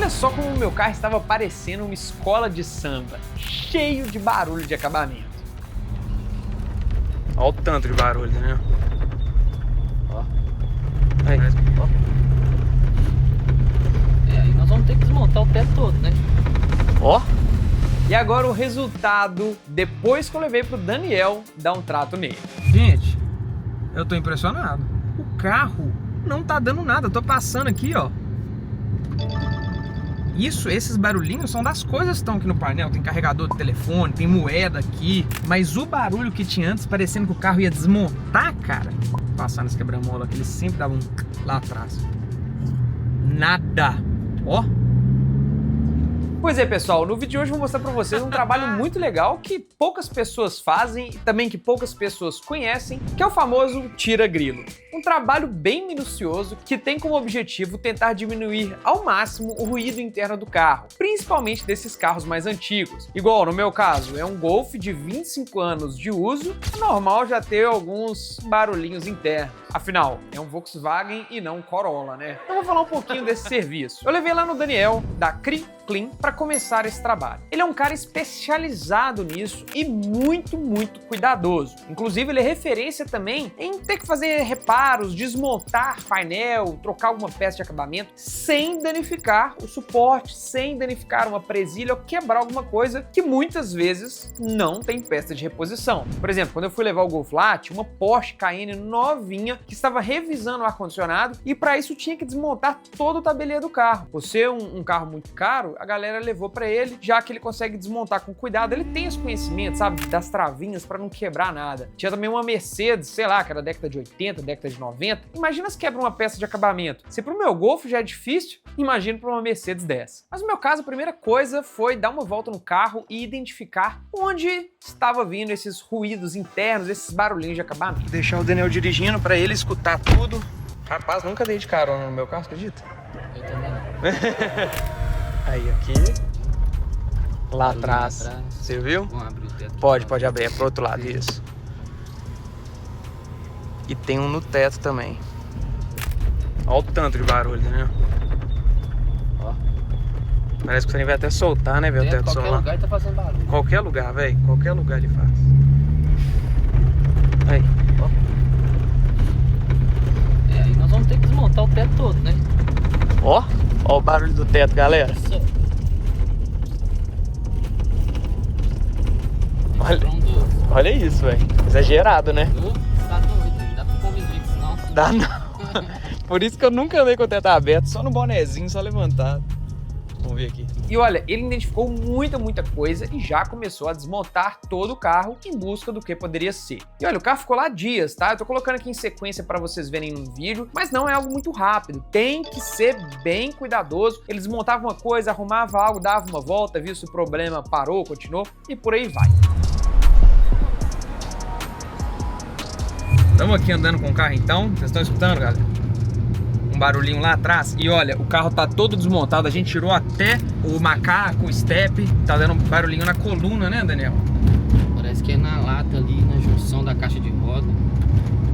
Olha só como o meu carro estava parecendo uma escola de samba, cheio de barulho de acabamento. Olha o tanto de barulho, né? Ó. Aí. Ó. Aí nós vamos ter que desmontar o teto todo, né? Ó. E agora o resultado, depois que eu levei pro Daniel dar um trato nele. Gente, eu tô impressionado. O carro não tá dando nada, eu tô passando aqui, ó. Esses barulhinhos são das coisas que estão aqui no painel. Tem carregador de telefone, tem moeda aqui. Mas o barulho que tinha antes, parecendo que o carro ia desmontar, cara. Passar nesse quebra-mola que eles sempre davam lá atrás. Nada. Ó. Pois é, pessoal, no vídeo de hoje eu vou mostrar pra vocês um trabalho muito legal que poucas pessoas fazem e também que poucas pessoas conhecem, que é o famoso tira-grilo. Um trabalho bem minucioso que tem como objetivo tentar diminuir ao máximo o ruído interno do carro, principalmente desses carros mais antigos. Igual no meu caso, é um Golf de 25 anos de uso, é normal já ter alguns barulhinhos internos. Afinal, é um Volkswagen e não um Corolla, né? Então vou falar um pouquinho desse serviço. Eu levei lá no Daniel, da Cri Clean, para começar esse trabalho. Ele é um cara especializado nisso e muito cuidadoso. Inclusive, ele é referência também em ter que fazer reparos, desmontar painel, trocar alguma peça de acabamento sem danificar o suporte, sem danificar uma presilha ou quebrar alguma coisa que muitas vezes não tem peça de reposição. Por exemplo, quando eu fui levar o Golf lá, tinha uma Porsche Cayenne novinha que estava revisando o ar-condicionado e para isso tinha que desmontar todo o tabelier do carro. Por ser um carro muito caro, a galera levou para ele, já que ele consegue desmontar com cuidado. Ele tem esse conhecimento, sabe, das travinhas para não quebrar nada. Tinha também uma Mercedes, sei lá, que era década de 80, década de 90. Imagina se quebra uma peça de acabamento. Se pro meu Golf já é difícil, imagina para uma Mercedes dessa. Mas no meu caso, a primeira coisa foi dar uma volta no carro e identificar onde estava vindo esses ruídos internos, esses barulhinhos de acabamento. Deixar o Daniel dirigindo para ele escutar tudo. Rapaz, nunca dei de carona no meu carro, acredita? Eu também não. Aí, aqui. Lá atrás. Você viu? Vamos abrir o teto. Pode abrir. É pro outro lado, isso. E tem um no teto também. Olha o tanto de barulho, né? Ó. Parece que você vai até soltar, né, velho? O teto Qualquer solar. lugar tá fazendo barulho. Qualquer lugar, velho. Qualquer lugar ele faz. Aí. Ó. Aí nós vamos ter que desmontar o teto todo, né? Ó o barulho do teto, galera. Olha isso, velho. Exagerado, né? Tá doido, dá pra conviver com isso não. Dá não. Por isso que eu nunca andei com o teto aberto, só no bonezinho, só levantado. Vamos ver aqui. E olha, ele identificou muita coisa e já começou a desmontar todo o carro em busca do que poderia ser. E olha, o carro ficou lá dias, tá? Eu tô colocando aqui em sequência para vocês verem no vídeo, mas não é algo muito rápido. Tem que ser bem cuidadoso. Ele desmontava uma coisa, arrumava algo, dava uma volta, viu se o problema parou, continuou e por aí vai. Estamos aqui andando com o carro então, vocês estão escutando, galera? Um barulhinho lá atrás. E olha, o carro tá todo desmontado, a gente tirou até o macaco, o step, tá dando barulhinho na coluna, né, Daniel? Parece que é na lata ali, na junção da caixa de roda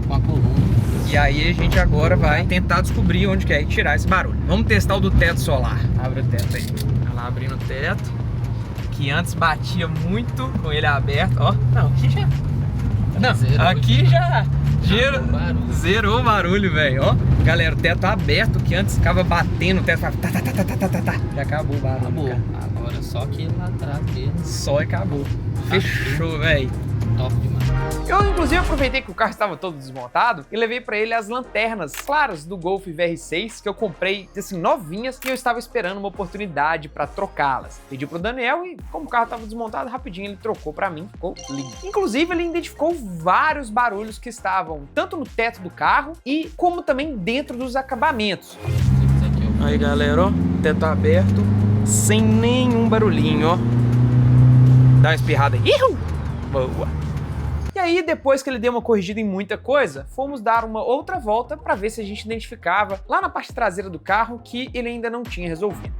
com a coluna. E aí a gente agora vai tentar descobrir onde que é e tirar esse barulho. Vamos testar o do teto solar. Abre o teto aí. Olha lá, abrindo o teto, que antes batia muito com ele aberto. Ó, não, aqui já... Não, Zerou. aqui já... Barulho. Zerou o barulho, velho. Ó, galera, o teto aberto, que antes ficava batendo, o teto ficava Já acabou o barulho. Acabou. Cara. Agora só que lá atrás dele. Só acabou. Fechou, velho. Top demais. Eu, inclusive, aproveitei que o carro estava todo desmontado e levei para ele as lanternas claras do Golf VR6 que eu comprei, assim, novinhas, e eu estava esperando uma oportunidade para trocá-las. Pedi pro Daniel e, como o carro estava desmontado, rapidinho ele trocou para mim, ficou lindo. Inclusive, ele identificou vários barulhos que estavam tanto no teto do carro e como também dentro dos acabamentos. Aí, galera, ó, teto aberto, sem nenhum barulhinho, ó. Dá uma espirrada aí. Ihu! Boa! E aí, depois que ele deu uma corrigida em muita coisa, fomos dar uma outra volta para ver se a gente identificava lá na parte traseira do carro que ele ainda não tinha resolvido.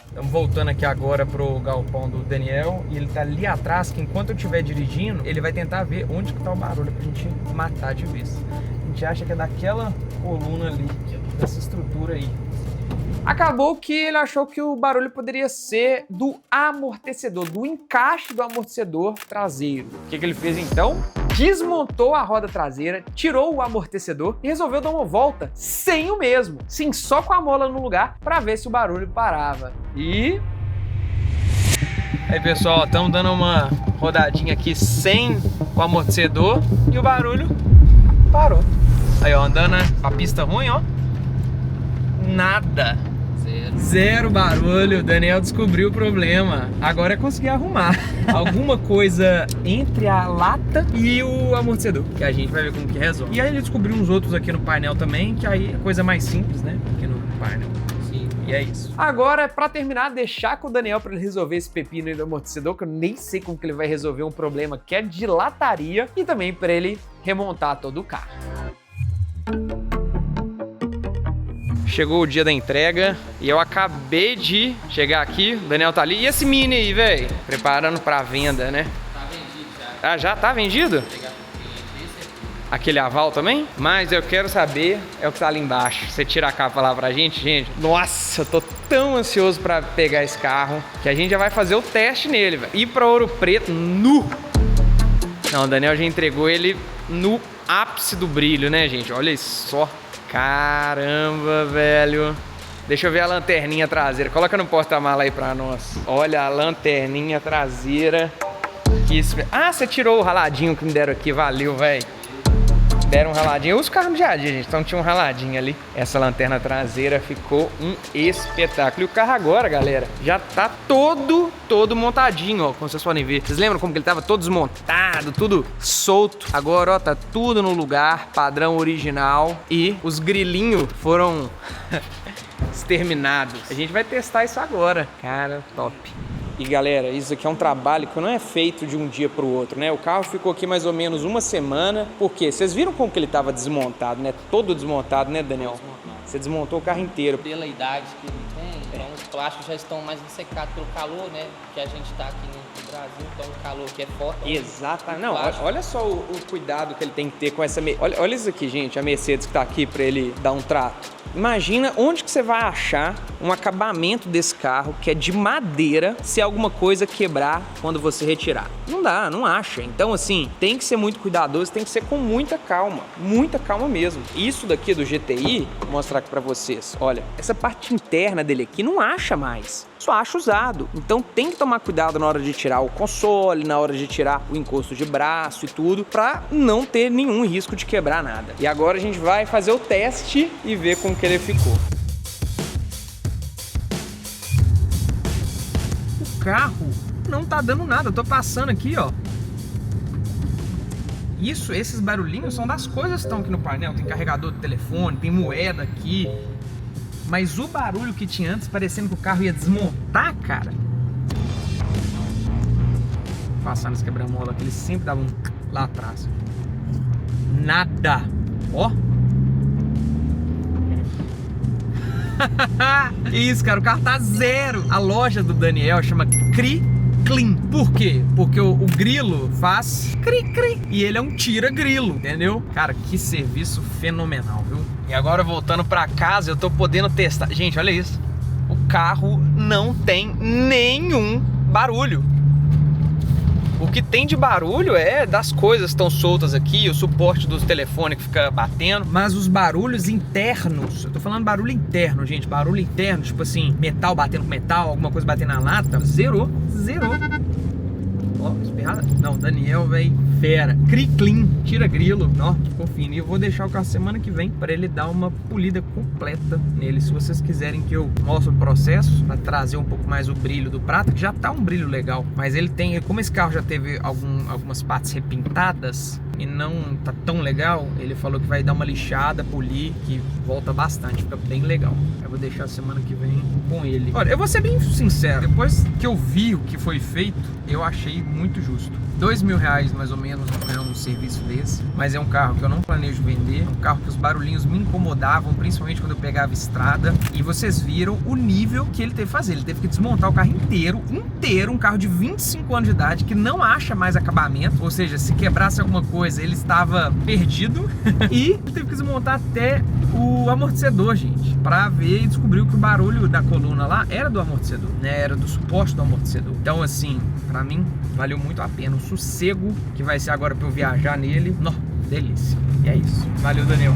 Estamos voltando aqui agora pro galpão do Daniel e ele tá ali atrás, que enquanto eu estiver dirigindo, ele vai tentar ver onde que tá o barulho pra gente matar de vez. A gente acha que é daquela coluna ali, dessa estrutura aí. Acabou que ele achou que o barulho poderia ser do amortecedor, do encaixe do amortecedor traseiro. O que ele fez então? Desmontou a roda traseira, tirou o amortecedor e resolveu dar uma volta sem o mesmo. Sim, só com a mola no lugar para ver se o barulho parava. E... aí, pessoal, estamos dando uma rodadinha aqui sem o amortecedor e o barulho parou. Aí, ó, andando a pista ruim, ó. Nada. Zero barulho. O Daniel descobriu o problema. Agora é conseguir arrumar alguma coisa entre a lata e o amortecedor, que a gente vai ver como que resolve. E aí ele descobriu uns outros aqui no painel também, que aí é coisa mais simples, né? Aqui no painel. Sim. E é isso. Agora, pra terminar, deixar com o Daniel pra ele resolver esse pepino aí do amortecedor, que eu nem sei como que ele vai resolver um problema que é de lataria, e também pra ele remontar todo o carro. Chegou o dia da entrega e eu acabei de chegar aqui, o Daniel tá ali. E esse Mini aí, velho? Preparando pra venda, né? Tá vendido já. Ah, já tá vendido? Aquele aval também? Mas eu quero saber, é o que tá ali embaixo. Você tira a capa lá pra gente, gente. Nossa, eu tô tão ansioso pra pegar esse carro que a gente já vai fazer o teste nele, velho. Ir pra Ouro Preto nu. Não, o Daniel já entregou ele no ápice do brilho, né, gente? Olha só. Caramba, velho. Deixa eu ver a lanterninha traseira. Coloca no porta-mala aí pra nós. Olha a lanterninha traseira. Ah, você tirou o raladinho que me deram aqui. Valeu, velho. Deram um raladinho. Eu uso carro no dia a dia, gente. Então tinha um raladinho ali. Essa lanterna traseira ficou um espetáculo. E o carro agora, galera, já tá todo montadinho, ó. Como vocês podem ver. Vocês lembram como que ele tava todo desmontado, tudo solto? Agora, ó, tá tudo no lugar, padrão original. E os grilinhos foram exterminados. A gente vai testar isso agora. Cara, top. E galera, isso aqui é um trabalho que não é feito de um dia para o outro, né? O carro ficou aqui mais ou menos uma semana. Por quê? Vocês viram como que ele estava desmontado, né? Todo desmontado, né, Daniel? Você desmontou o carro inteiro. Pela idade que ele tem, então os plásticos já estão mais ressecados pelo calor, né? Que a gente tá aqui no Brasil, então o calor aqui é forte. Exatamente. Não, olha só o cuidado que ele tem que ter com essa... Olha isso aqui, gente, a Mercedes que tá aqui para ele dar um trato. Imagina onde que você vai achar um acabamento desse carro que é de madeira se alguma coisa quebrar quando você retirar. Não dá, não acha. Então, assim, tem que ser muito cuidadoso, tem que ser com muita calma mesmo. Isso daqui do GTI, vou mostrar aqui pra vocês. Olha, essa parte interna dele aqui não acha mais. Só acha usado. Então tem que tomar cuidado na hora de tirar o console, na hora de tirar o encosto de braço e tudo, pra não ter nenhum risco de quebrar nada. E agora a gente vai fazer o teste e ver como que ele ficou. O carro não tá dando nada. Eu tô passando aqui, ó. Esses barulhinhos são das coisas que estão aqui no painel. Tem carregador do telefone, tem moeda aqui. Mas o barulho que tinha antes, parecendo que o carro ia desmontar, cara. Passando esse quebra-mola que eles sempre davam lá atrás. Nada. Ó. Que isso, cara. O carro tá zero. A loja do Daniel chama Cri-Clean. Por quê? Porque o grilo faz cri-cri. E ele é um tira-grilo, entendeu? Cara, que serviço fenomenal, viu? E agora voltando pra casa, eu tô podendo testar. Gente, olha isso. O carro não tem nenhum barulho. O que tem de barulho é das coisas que estão soltas aqui, o suporte dos telefones que fica batendo. Mas os barulhos internos, eu tô falando barulho interno, gente. Barulho interno, tipo assim, metal batendo com metal, alguma coisa batendo na lata. Zerou. Ó, espirrada. Não, Daniel, velho, fera. Cri-Clean, tira grilo. Ó, ficou fino. E eu vou deixar o carro semana que vem para ele dar uma polida completa nele. Se vocês quiserem que eu mostre o processo, para trazer um pouco mais o brilho do prata, que já tá um brilho legal. Mas ele tem, como esse carro já teve algumas partes repintadas e não tá tão legal, ele falou que vai dar uma lixada, polir, que volta bastante, fica bem legal. Eu vou deixar semana que vem com ele. Olha, eu vou ser bem sincero, depois que eu vi o que foi feito, eu achei muito justo. R$2.000 mais ou menos um serviço desse, mas é um carro que eu não planejo vender, é um carro que os barulhinhos me incomodavam, principalmente quando eu pegava estrada, e vocês viram o nível que ele teve que fazer. Ele teve que desmontar o carro inteiro, um carro de 25 anos de idade, que não acha mais acabamento, ou seja, se quebrasse alguma coisa, ele estava perdido, e ele teve que desmontar até o amortecedor, gente, pra ver e descobriu que o barulho da coluna lá era do amortecedor, né, era do suporte do amortecedor. Então, assim, pra mim, valeu muito a pena. O sossego que vai ser agora pra eu viajar nele, nó, delícia. E é isso. Valeu, Daniel.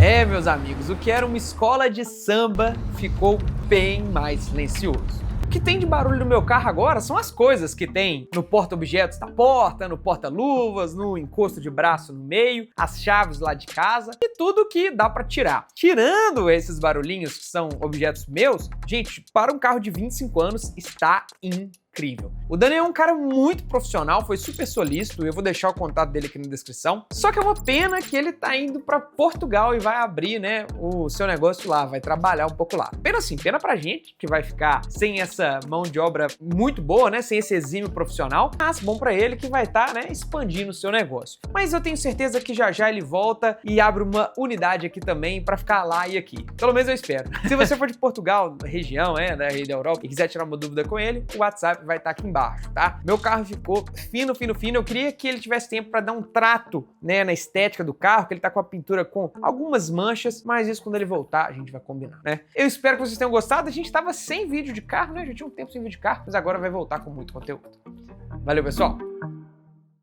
É, meus amigos, o que era uma escola de samba ficou bem mais silencioso. O que tem de barulho no meu carro agora são as coisas que tem no porta-objetos da porta, no porta-luvas, no encosto de braço no meio, as chaves lá de casa e tudo que dá pra tirar. Tirando esses barulhinhos que são objetos meus, gente, para um carro de 25 anos está incrível. O Daniel é um cara muito profissional, foi super solícito, eu vou deixar o contato dele aqui na descrição. Só que é uma pena que ele tá indo pra Portugal e vai abrir, né, o seu negócio lá, vai trabalhar um pouco lá. Pena assim, pena pra gente, que vai ficar sem essa mão de obra muito boa, né, sem esse exímio profissional, mas bom pra ele que vai estar, né, expandindo o seu negócio. Mas eu tenho certeza que já já ele volta e abre uma unidade aqui também pra ficar lá e aqui. Pelo menos eu espero. Se você for de Portugal, região, da Europa, e quiser tirar uma dúvida com ele, o WhatsApp vai estar aqui embaixo, tá? Meu carro ficou fino. Eu queria que ele tivesse tempo para dar um trato, né, na estética do carro, que ele tá com a pintura com algumas manchas, mas isso quando ele voltar a gente vai combinar, né? Eu espero que vocês tenham gostado. A gente tava sem vídeo de carro, né? Já tinha um tempo sem vídeo de carro, mas agora vai voltar com muito conteúdo. Valeu, pessoal!